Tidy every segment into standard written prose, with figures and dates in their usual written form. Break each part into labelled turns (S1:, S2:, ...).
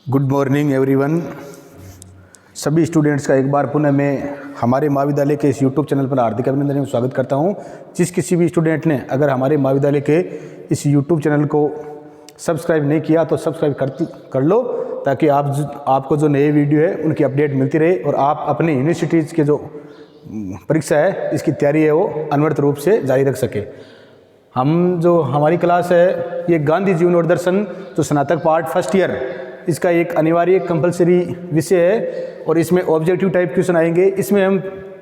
S1: Good morning everyone. सभी students का एक बार पुनः मैं हमारे महाविद्यालय के इस यूट्यूब चैनल पर हार्दिक अभिनंदन एवं स्वागत करता हूं। जिस किसी भी स्टूडेंट ने अगर हमारे महाविद्यालय के इस यूट्यूब चैनल को सब्सक्राइब नहीं किया तो सब्सक्राइब कर लो, ताकि आपको जो नए वीडियो है उनकी अपडेट मिलती रहे और आप अपनी यूनिवर्सिटीज़ के जो परीक्षा है इसकी तैयारी है वो अनवरत रूप से जारी रख सके। हमारी क्लास है ये गांधी जीवन और दर्शन जो स्नातक पार्ट फर्स्ट ईयर, इसका एक अनिवार्य कंपलसरी विषय है और इसमें ऑब्जेक्टिव टाइप क्वेश्चन आएंगे। इसमें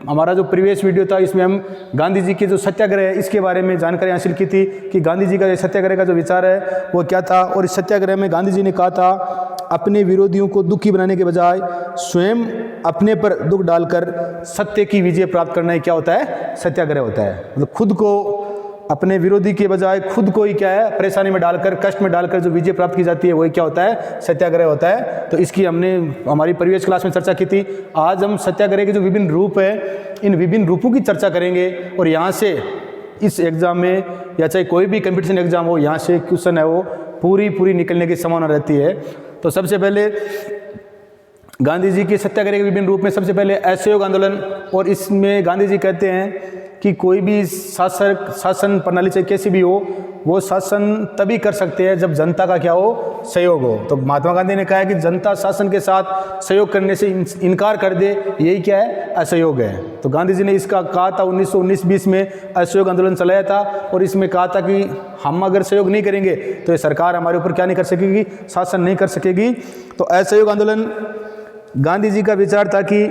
S1: हमारा जो प्रीवियस वीडियो था इसमें हम गांधी जी के जो सत्याग्रह है इसके बारे में जानकारी हासिल की थी कि गांधी जी का ये सत्याग्रह का जो विचार है वो क्या था। और इस सत्याग्रह में गांधी जी ने कहा था अपने विरोधियों को दुखी बनाने के बजाय स्वयं अपने पर दुख डालकर सत्य की विजय प्राप्त करना ही क्या होता है, सत्याग्रह होता है। मतलब खुद को अपने विरोधी के बजाय खुद को ही क्या है परेशानी में डालकर, कष्ट में डालकर जो विजय प्राप्त की जाती है वही क्या होता है, सत्याग्रह होता है। तो इसकी हमने हमारी प्रीवियस क्लास में चर्चा की थी। आज हम सत्याग्रह के जो विभिन्न रूप है इन विभिन्न रूपों की चर्चा करेंगे और यहाँ से इस एग्जाम में या चाहे कोई भी कंपटीशन एग्जाम हो, यहाँ से क्वेश्चन है वो पूरी निकलने की संभावना रहती है। तो सबसे पहले गांधी जी के सत्याग्रह के विभिन्न रूप में सबसे पहले असहयोग आंदोलन, और इसमें गांधी जी कहते हैं कि कोई भी शासन प्रणाली चाहे कैसी भी हो वो शासन तभी कर सकते हैं जब जनता का क्या हो, सहयोग हो। तो महात्मा गांधी ने कहा है कि जनता शासन के साथ सहयोग करने से इनकार कर दे, यही क्या है, असहयोग है। तो गांधी जी ने इसका कहा था 1919-20 में असहयोग आंदोलन चलाया था और इसमें कहा था कि हम अगर सहयोग नहीं करेंगे तो ये सरकार हमारे ऊपर क्या नहीं कर सकेगी, शासन नहीं कर सकेगी। तो असहयोग आंदोलन गांधी जी का विचार था कि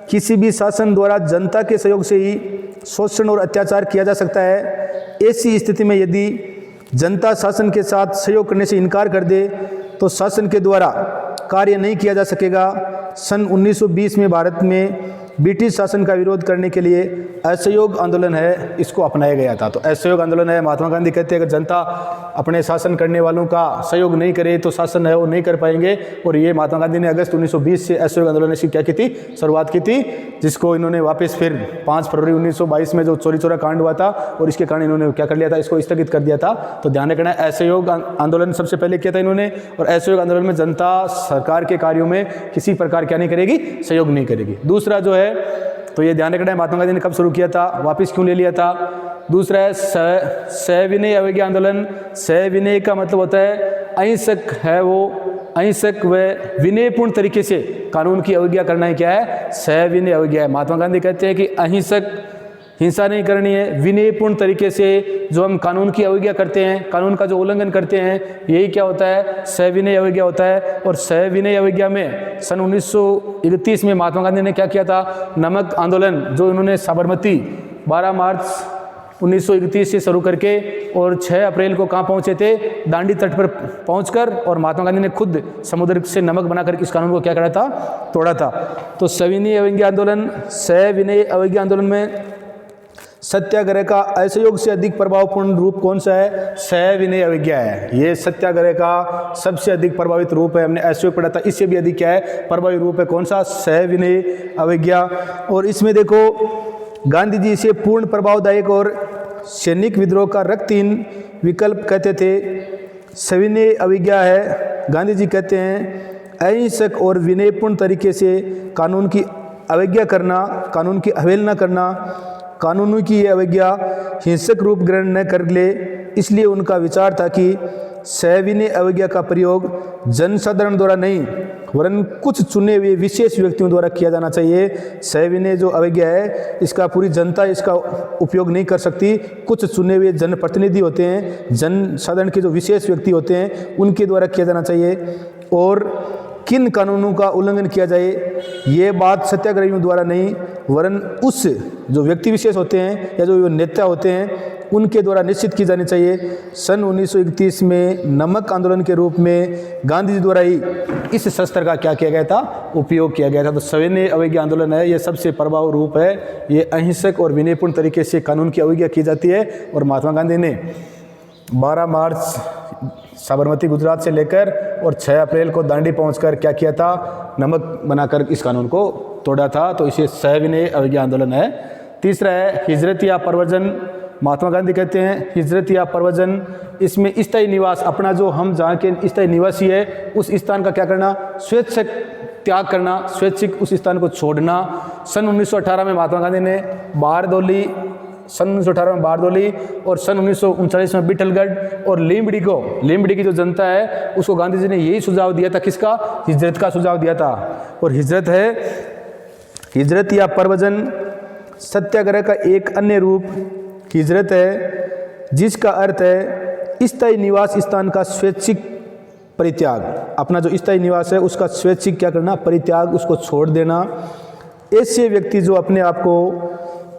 S1: किसी भी शासन द्वारा जनता के सहयोग से ही शोषण और अत्याचार किया जा सकता है। ऐसी स्थिति में यदि जनता शासन के साथ सहयोग करने से इनकार कर दे तो शासन के द्वारा कार्य नहीं किया जा सकेगा। सन 1920 में भारत में ब्रिटिश शासन का विरोध करने के लिए असहयोग आंदोलन है इसको अपनाया गया था। तो असहयोग आंदोलन है, महात्मा गांधी कहते हैं अगर जनता अपने शासन करने वालों का सहयोग नहीं करे तो शासन है वो नहीं कर पाएंगे। और ये महात्मा गांधी ने अगस्त 1920 से असहयोग आंदोलन की क्या की थी, शुरुआत की थी, जिसको इन्होंने वापस फिर 5 फरवरी 1922 में जो चोरी चोरा कांड हुआ था और इसके कारण इन्होंने क्या कर लिया था, इसको स्थगित कर दिया था। तो ध्यान रखना है असहयोग आंदोलन सबसे पहले किया था इन्होंने, और असहयोग आंदोलन में जनता सरकार के कार्यों में किसी प्रकार क्या नहीं करेगी, सहयोग नहीं करेगी। दूसरा जो है तो ये ध्यान रखना है महात्मा गांधी ने कब शुरू किया था, वापस क्यों ले लिया था। दूसरा है सविनय अवज्ञा आंदोलन। सविनय का मतलब होता है अहिंसक है वो, अहिंसक व विनयपूर्ण तरीके से कानून की अवज्ञा करना ही क्या है, सविनय अवज्ञा है। महात्मा गांधी कहते हैं कि अहिंसक हिंसा नहीं करनी है, विनयपूर्ण तरीके से जो हम कानून की अवज्ञा करते हैं, कानून का जो उल्लंघन करते हैं, यही क्या होता है, सविनय अवज्ञा होता है। और सविनय अवज्ञा में सन 1931 में महात्मा गांधी ने क्या किया था, नमक आंदोलन, जो इन्होंने साबरमती 12 मार्च 1931 से शुरू करके और 6 अप्रैल को कहाँ पहुँचे थे, दांडी तट पर पहुँचकर, और महात्मा गांधी ने खुद समुद्र से नमक बनाकर इस कानून को क्या करा था, तोड़ा था। तो सविनय अवज्ञा आंदोलन, सविनय अवज्ञा आंदोलन में सत्याग्रह का असहयोग से अधिक प्रभावपूर्ण रूप कौन सा है, सविनय अवज्ञा है। ये सत्याग्रह का सबसे अधिक प्रभावित रूप है, हमने असहयोग पढ़ा था, इससे भी अधिक क्या है, प्रभावी रूप है कौन सा, सविनय अवज्ञा। और इसमें देखो गांधी जी इसे पूर्ण प्रभावदायक और सैनिक विद्रोह का रक्तहीन विकल्प कहते थे। सविनय अवज्ञा है, गांधी जी कहते हैं अहिंसक और विनयपूर्ण तरीके से कानून की अवज्ञा करना, कानून की अवहेलना करना, कानूनों की ये अवज्ञा हिंसक रूप ग्रहण न कर ले। इसलिए उनका विचार था कि सविनय अवज्ञा का प्रयोग जनसाधारण द्वारा नहीं वरन कुछ चुने हुए विशेष व्यक्तियों द्वारा किया जाना चाहिए। सविनय जो अवज्ञा है इसका पूरी जनता इसका उपयोग नहीं कर सकती, कुछ चुने हुए जनप्रतिनिधि होते हैं, जनसाधारण के जो विशेष व्यक्ति होते हैं उनके द्वारा किया जाना चाहिए। और किन कानूनों का उल्लंघन किया जाए ये बात सत्याग्रहियों द्वारा नहीं वरन उस जो व्यक्ति विशेष होते हैं या जो नेता होते हैं उनके द्वारा निश्चित की जानी चाहिए। सन 1931 में नमक आंदोलन के रूप में गांधी जी द्वारा ही इस शस्त्र का क्या किया गया था, उपयोग किया गया था। तो सविनय अवज्ञा आंदोलन है, ये सबसे प्रभावी रूप है, ये अहिंसक और विनयपूर्ण तरीके से कानून की अवज्ञा की जाती है। और महात्मा गांधी ने 12 मार्च साबरमती गुजरात से लेकर और 6 अप्रैल को दांडी पहुंचकर क्या किया था, नमक बनाकर इस कानून को तोड़ा था। तो इसे सविनय अवज्ञा आंदोलन है। तीसरा है हिजरत या प्रव्रजन महात्मा गांधी कहते हैं हिजरत या प्रव्रजन, इसमें स्थायी निवास, अपना जो हम जहाँ के स्थायी निवासी है उस स्थान का क्या करना, स्वेच्छिक त्याग करना, स्वैच्छिक उस स्थान को छोड़ना। सन 1918 में महात्मा गांधी ने बारदौली, सन 1918 में बारदौली और सन 1939 में बिठलगढ़ और लीमड़ी की जो जनता है उसको गांधी जी ने यही सुझाव दिया था, किसका, हिजरत का सुझाव दिया था। और हिजरत है, हिजरत या प्रव्रजन सत्याग्रह का एक अन्य रूप हिजरत है, जिसका अर्थ है स्थायी निवास स्थान का स्वैच्छिक परित्याग। अपना जो स्थायी निवास है उसका स्वैच्छिक क्या करना, परित्याग, उसको छोड़ देना। ऐसे व्यक्ति जो अपने आप को,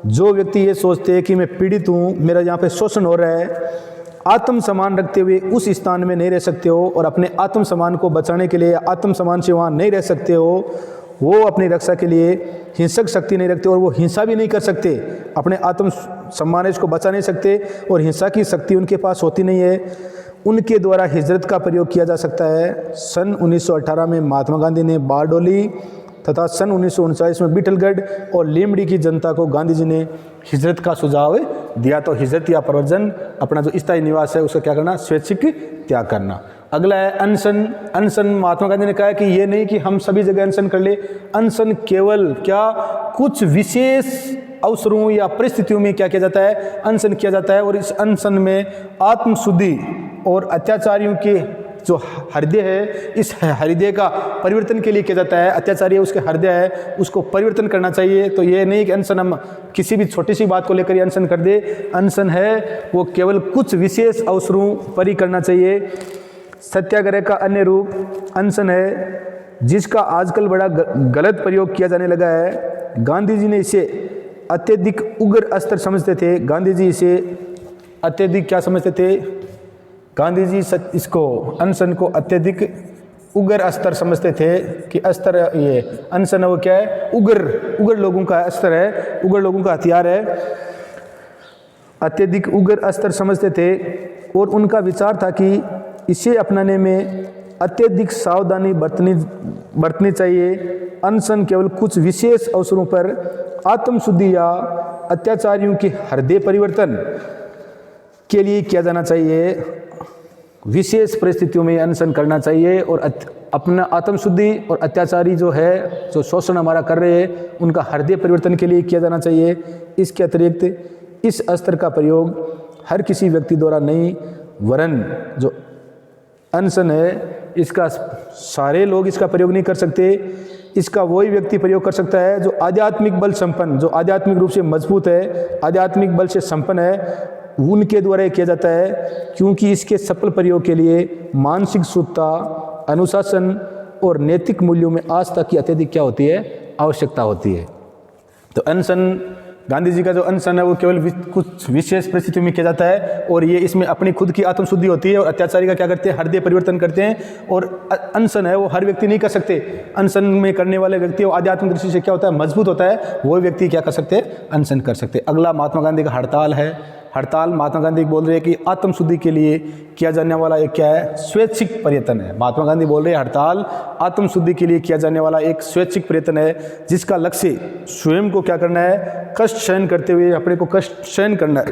S1: जो व्यक्ति ये सोचते हैं कि मैं पीड़ित हूँ, मेरा यहाँ पे शोषण हो रहा है, आत्म सम्मान रखते हुए उस स्थान में नहीं रह सकते हो और अपने आत्म सम्मान को बचाने के लिए आत्म सम्मान से वहाँ नहीं रह सकते हो, वो अपनी रक्षा के लिए हिंसक शक्ति नहीं रखते और वो हिंसा भी नहीं कर सकते, अपने आत्म सम्मान इसको बचा नहीं सकते और हिंसा की शक्ति उनके पास होती नहीं है, उनके द्वारा हिजरत का प्रयोग किया जा सकता है। सन 1918 में महात्मा गांधी ने बारडोली तथा सन 1939 में बिठलगढ़ और लीमड़ी की जनता को गांधी जी ने हिजरत का सुझाव दिया। तो हिजरत या प्रव्रजन, अपना जो स्थायी निवास है उसका क्या करना, स्वैच्छिक त्याग करना। अगला है अनशन। अनशन महात्मा गांधी ने कहा कि ये नहीं कि हम सभी जगह अनशन कर ले, अनशन केवल क्या, कुछ विशेष अवसरों या परिस्थितियों में क्या किया जाता है, अनशन किया जाता है। और इस अनशन में आत्मशुद्धि और अत्याचारियों के जो हृदय है, इस हृदय का परिवर्तन के लिए किया जाता है। अत्याचारी उसके हृदय है, उसको परिवर्तन करना चाहिए। तो ये नहीं कि अनशन हम किसी भी छोटी सी बात को लेकर ये अनशन कर दे, अनशन है वो केवल कुछ विशेष अवसरों पर ही करना चाहिए। सत्याग्रह का अन्य रूप अनशन है, जिसका आजकल बड़ा गलत प्रयोग किया जाने लगा है। गांधी जी ने इसे अत्यधिक उग्र स्तर समझते थे। गांधी जी इसे अत्यधिक क्या समझते थे, गांधी जी इसको अनशन को अत्यधिक उग्र स्तर समझते थे कि स्तर, ये अनशन है वो क्या है, उग्र लोगों का स्तर है, उग्र लोगों का हथियार है, अत्यधिक उग्र स्तर समझते थे। और उनका विचार था कि इसे अपनाने में अत्यधिक सावधानी बरतनी चाहिए। अनशन केवल कुछ विशेष अवसरों पर आत्मशुद्धि या अत्याचारियों के हृदय परिवर्तन के लिए किया जाना चाहिए। विशेष परिस्थितियों में अनशन करना चाहिए और अपना आत्मशुद्धि और अत्याचारी जो है, जो शोषण हमारा कर रहे हैं, उनका हृदय परिवर्तन के लिए किया जाना चाहिए। इसके अतिरिक्त इस अस्त्र का प्रयोग हर किसी व्यक्ति द्वारा नहीं, वरन जो अनशन है इसका सारे लोग इसका प्रयोग नहीं कर सकते। इसका वही व्यक्ति प्रयोग कर सकता है जो आध्यात्मिक बल संपन्न, जो आध्यात्मिक रूप से मजबूत है, आध्यात्मिक बल से संपन्न है, उनके द्वारा किया जाता है। क्योंकि इसके सफल प्रयोग के लिए मानसिक शुद्धता, अनुशासन और नैतिक मूल्यों में आस्था की अत्यधिक क्या होती है, आवश्यकता होती है। तो अनशन, गांधी जी का जो अनशन है वो केवल कुछ विशेष परिस्थितियों में किया जाता है और ये इसमें अपनी खुद की आत्मशुद्धि होती है। और अत्याचारी का क्या करते हैं, हृदय परिवर्तन करते हैं। और अनशन है वो हर व्यक्ति नहीं कर सकते। अनशन में करने वाले व्यक्ति वो आध्यात्मिक दृष्टि से क्या होता है, मजबूत होता है, वो व्यक्ति क्या कर सकते हैं, अनशन कर सकते हैं। अगला महात्मा गांधी का हड़ताल है। हड़ताल महात्मा गांधी बोल रहे हैं कि आत्मशुद्धि के लिए किया जाने वाला एक क्या है, स्वैच्छिक प्रयत्न है। महात्मा गांधी बोल रहे हैं हड़ताल आत्मशुद्धि के लिए किया जाने वाला एक स्वैच्छिक प्रयत्न है, जिसका लक्ष्य स्वयं को क्या करना है, कष्ट सहन करते हुए, अपने को कष्ट सहन करना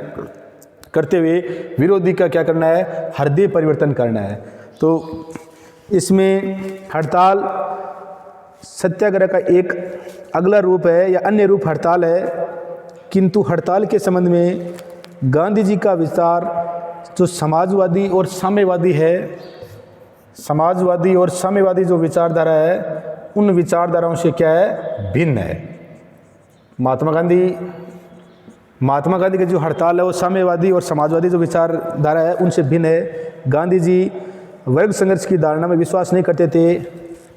S1: करते हुए विरोधी का क्या करना है, हृदय परिवर्तन करना है। तो इसमें हड़ताल सत्याग्रह का एक अगला रूप है या अन्य रूप हड़ताल है। किंतु हड़ताल के संबंध में गांधी जी का विचार जो समाजवादी और साम्यवादी है, समाजवादी और साम्यवादी जो विचारधारा है, उन विचारधाराओं से क्या है, भिन्न है। महात्मा गांधी की जो हड़ताल है वो साम्यवादी और समाजवादी जो विचारधारा है उनसे भिन्न है। गांधी जी वर्ग संघर्ष की धारणा में विश्वास नहीं करते थे।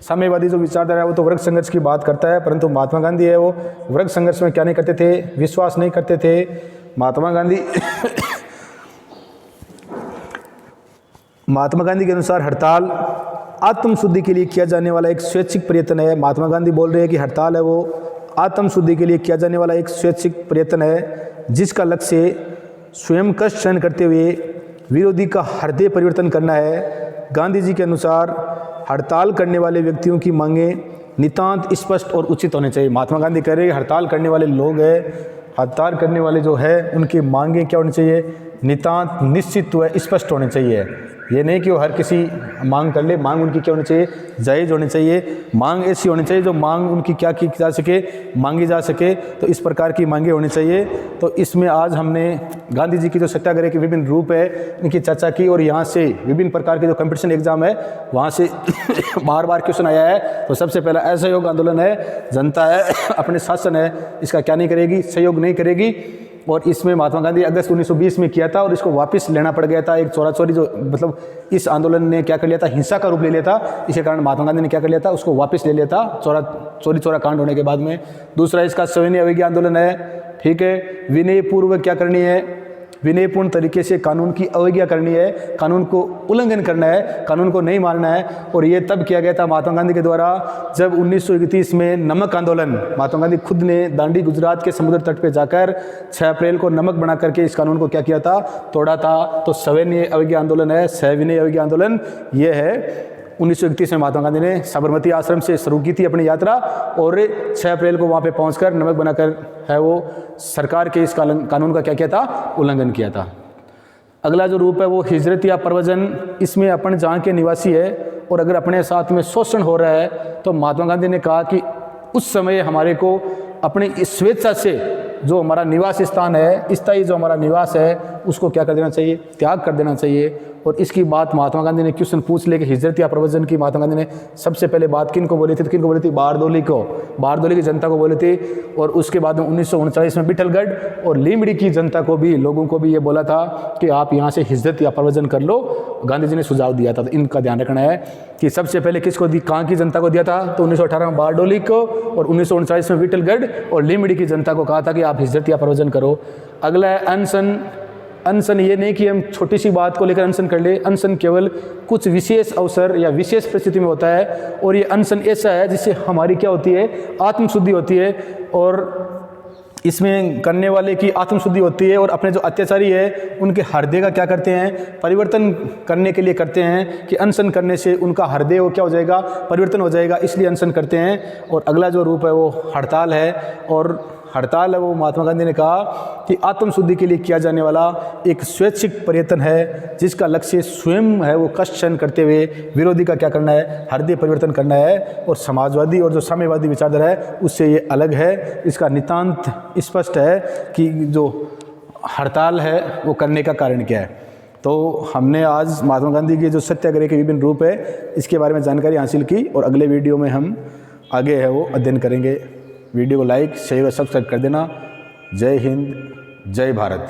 S1: साम्यवादी जो विचारधारा है वो तो वर्ग संघर्ष की बात करता है, परंतु महात्मा गांधी है वो वर्ग संघर्ष में क्या नहीं करते थे, विश्वास नहीं करते थे। महात्मा गांधी के अनुसार हड़ताल आत्मशुद्धि के लिए किया जाने वाला एक स्वैच्छिक प्रयत्न है। महात्मा गांधी बोल रहे हैं कि हड़ताल है वो आत्मशुद्धि के लिए किया जाने वाला एक स्वैच्छिक प्रयत्न है, जिसका लक्ष्य स्वयं कष्ट सहन करते हुए विरोधी का हृदय परिवर्तन करना है। गांधी जी के अनुसार हड़ताल करने वाले व्यक्तियों की मांगें नितांत स्पष्ट और उचित होने चाहिए। महात्मा गांधी कह रहे हैं हड़ताल करने वाले लोग हैं, हड़ताल करने वाले जो है उनकी मांगें क्या होनी चाहिए, नितांत निश्चित व स्पष्ट होनी चाहिए। ये नहीं कि वो हर किसी मांग कर ले, मांग उनकी क्या होनी चाहिए, जायज़ होनी चाहिए, मांग ऐसी होनी चाहिए जो मांग उनकी क्या की जा सके, मांगी जा सके। तो इस प्रकार की मांगें होनी चाहिए। तो इसमें आज हमने गांधी जी की जो सत्याग्रह के विभिन्न रूप है इनकी चर्चा की, और यहाँ से विभिन्न प्रकार के जो कंपटीशन एग्जाम है वहाँ से बार बार क्वेश्चन आया है। तो सबसे पहला असहयोग आंदोलन है, जनता है अपने शासन है इसका क्या नहीं करेगी, सहयोग नहीं करेगी। और इसमें महात्मा गांधी अगस्त 1920 में किया था और इसको वापस लेना पड़ गया था। एक चोरी जो मतलब इस आंदोलन ने क्या कर लिया था, हिंसा का रूप ले लिया था। इसके कारण महात्मा गांधी ने क्या कर लिया था, उसको वापस ले लिया था चोरी कांड होने के बाद में। दूसरा इसका सविनय अवज्ञा आंदोलन है, ठीक है। विनय पूर्वक क्या करनी है, विनयपूर्ण तरीके से कानून की अवज्ञा करनी है, कानून को उल्लंघन करना है, कानून को नहीं मानना है। और ये तब किया गया था महात्मा गांधी के द्वारा जब 1931 में नमक आंदोलन, महात्मा गांधी खुद ने दांडी गुजरात के समुद्र तट पे जाकर 6 अप्रैल को नमक बना करके इस कानून को क्या किया था, तोड़ा था। तो सविनय अवज्ञा आंदोलन है, सविनय अवज्ञा आंदोलन ये है। 1931 में महात्मा गांधी ने साबरमती आश्रम से शुरू की थी अपनी यात्रा, और 6 अप्रैल को वहाँ पे पहुँचकर नमक बनाकर है वो सरकार के इस कानून का क्या किया था, उल्लंघन किया था। अगला जो रूप है वो हिजरत या प्रव्रजन। इसमें अपन जहाँ के निवासी है और अगर अपने साथ में शोषण हो रहा है तो महात्मा गांधी ने कहा कि उस समय हमारे को अपनी स्वेच्छा से जो हमारा निवास स्थान है, स्थायी जो हमारा निवास है, उसको क्या कर देना चाहिए, त्याग कर देना चाहिए। और इसकी बात महात्मा गांधी ने क्वेश्चन पूछ ले कि हिजरत या प्रव्रजन की महात्मा गांधी ने सबसे पहले बात किन को बोली थी, तो किन को बोली थी, बारदोली को, बारदोली की जनता को बोली थी। और उसके बाद में 1939 में बिठलगढ़ और लीमड़ी की जनता को भी, लोगों को भी ये बोला था कि आप यहाँ से हिजरत या प्रव्रजन कर लो। गांधी जी ने सुझाव दिया था। तो इनका ध्यान रखना है कि सबसे पहले किसको दी, कहाँ की जनता को दिया था, तो 1918 में बारडोली को, और 1939 में बिठलगढ़ और लीमड़ी की जनता को कहा था कि आप हिजरत या प्रव्रजन करो। अगला है अनशन। अनशन ये नहीं कि हम छोटी सी बात को लेकर अनशन कर ले, अनशन केवल कुछ विशेष अवसर या विशेष परिस्थिति में होता है। और ये अनशन ऐसा है जिससे हमारी क्या होती है, आत्मशुद्धि होती है, और इसमें करने वाले की आत्मशुद्धि होती है। और अपने जो अत्याचारी है उनके हृदय का क्या करते हैं, परिवर्तन करने के लिए करते हैं कि अनशन करने से उनका हृदय वो क्या हो जाएगा, परिवर्तन हो जाएगा, इसलिए अनशन करते हैं। और अगला जो रूप है वो हड़ताल है। और हड़ताल है वो महात्मा गांधी ने कहा कि आत्मशुद्धि के लिए किया जाने वाला एक स्वैच्छिक प्रयत्न है जिसका लक्ष्य स्वयं है वो कष्ट सहन करते हुए विरोधी का क्या करना है, हृदय परिवर्तन करना है। और समाजवादी और जो साम्यवादी विचारधारा है उससे ये अलग है। इसका नितांत स्पष्ट है कि जो हड़ताल है वो करने का कारण क्या है। तो हमने आज महात्मा गांधी के जो सत्याग्रह के विभिन्न रूप है इसके बारे में जानकारी हासिल की, और अगले वीडियो में हम आगे है वो अध्ययन करेंगे। वीडियो को लाइक, शेयर और सब्सक्राइब कर देना। जय हिंद, जय भारत।